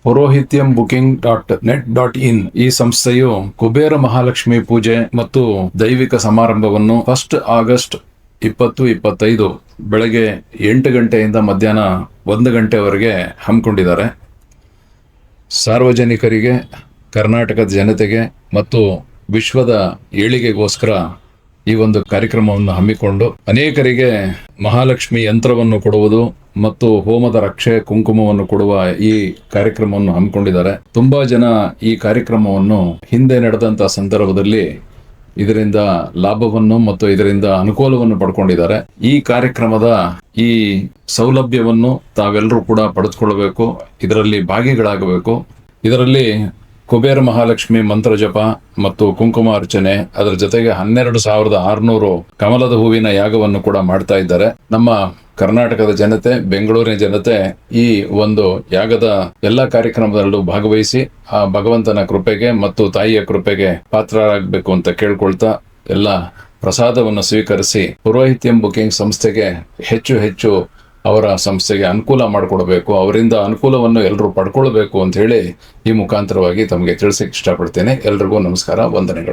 ಪುರೋಹಿತ್ಯಂ booking.net.in ಈ ಸಂಸ್ಥೆಯು ಕುಬೇರ ಮಹಾಲಕ್ಷ್ಮಿ ಪೂಜೆ ಮತ್ತು ದೈವಿಕ ಸಮಾರಂಭವನ್ನು 1 ಆಗಸ್ಟ್ 2025 ಬೆಳಗ್ಗೆ 8 ಗಂಟೆಯಿಂದ ಮಧ್ಯಾಹ್ನ 1 ಗಂಟೆವರೆಗೆ ಹಮ್ಮಿಕೊಂಡಿದ್ದಾರೆ. ಸಾರ್ವಜನಿಕರಿಗೆ, ಕರ್ನಾಟಕದ ಜನತೆಗೆ ಮತ್ತು ವಿಶ್ವದ ಏಳಿಗೆಗೋಸ್ಕರ ಈ ಒಂದು ಕಾರ್ಯಕ್ರಮವನ್ನು ಹಮ್ಮಿಕೊಂಡು ಅನೇಕರಿಗೆ ಮಹಾಲಕ್ಷ್ಮಿ ಯಂತ್ರವನ್ನು ಕೊಡುವುದು ಮತ್ತು ಹೋಮದ ರಕ್ಷೆ ಕುಂಕುಮವನ್ನು ಕೊಡುವ ಈ ಕಾರ್ಯಕ್ರಮವನ್ನು ಹಮ್ಮಿಕೊಂಡಿದ್ದಾರೆ. ತುಂಬಾ ಜನ ಈ ಕಾರ್ಯಕ್ರಮವನ್ನು ಹಿಂದೆ ನಡೆದಂತ ಸಂದರ್ಭದಲ್ಲಿ ಇದರಿಂದ ಲಾಭವನ್ನು ಮತ್ತು ಇದರಿಂದ ಅನುಕೂಲವನ್ನು ಪಡ್ಕೊಂಡಿದ್ದಾರೆ. ಈ ಕಾರ್ಯಕ್ರಮದ ಈ ಸೌಲಭ್ಯವನ್ನು ತಾವೆಲ್ಲರೂ ಕೂಡ ಪಡೆದುಕೊಳ್ಳಬೇಕು, ಇದರಲ್ಲಿ ಭಾಗಿಗಳಾಗಬೇಕು. ಇದರಲ್ಲಿ ಕುಬೇರ ಮಹಾಲಕ್ಷ್ಮಿ ಮಂತ್ರ ಜಪ ಮತ್ತು ಕುಂಕುಮ ಅರ್ಚನೆ, ಅದರ ಜೊತೆಗೆ 12,600 ಕಮಲದ ಹೂವಿನ ಯಾಗವನ್ನು ಕೂಡ ಮಾಡ್ತಾ ಇದ್ದಾರೆ. ನಮ್ಮ ಕರ್ನಾಟಕದ ಜನತೆ, ಬೆಂಗಳೂರಿನ ಜನತೆ ಈ ಒಂದು ಯಾಗದ ಎಲ್ಲ ಕಾರ್ಯಕ್ರಮದಲ್ಲೂ ಭಾಗವಹಿಸಿ ಆ ಭಗವಂತನ ಕೃಪೆಗೆ ಮತ್ತು ತಾಯಿಯ ಕೃಪೆಗೆ ಪಾತ್ರರಾಗಬೇಕು ಅಂತ ಕೇಳ್ಕೊಳ್ತಾ ಎಲ್ಲ ಪ್ರಸಾದವನ್ನು ಸ್ವೀಕರಿಸಿ ಪುರೋಹಿತ್ಯಂ ಬುಕಿಂಗ್ ಸಂಸ್ಥೆಗೆ ಹೆಚ್ಚು ಅವರ ಸಂಸ್ಥೆಗೆ ಅನುಕೂಲ ಮಾಡಿಕೊಡಬೇಕು, ಅವರಿಂದ ಅನುಕೂಲವನ್ನು ಎಲ್ಲರೂ ಪಡ್ಕೊಳ್ಬೇಕು ಅಂತ ಹೇಳಿ ಈ ಮುಖಾಂತರವಾಗಿ ತಮಗೆ ತಿಳಿಸಕ್ಕೆ ಇಷ್ಟಪಡ್ತೇನೆ. ಎಲ್ರಿಗೂ ನಮಸ್ಕಾರ, ವಂದನೆಗಳು.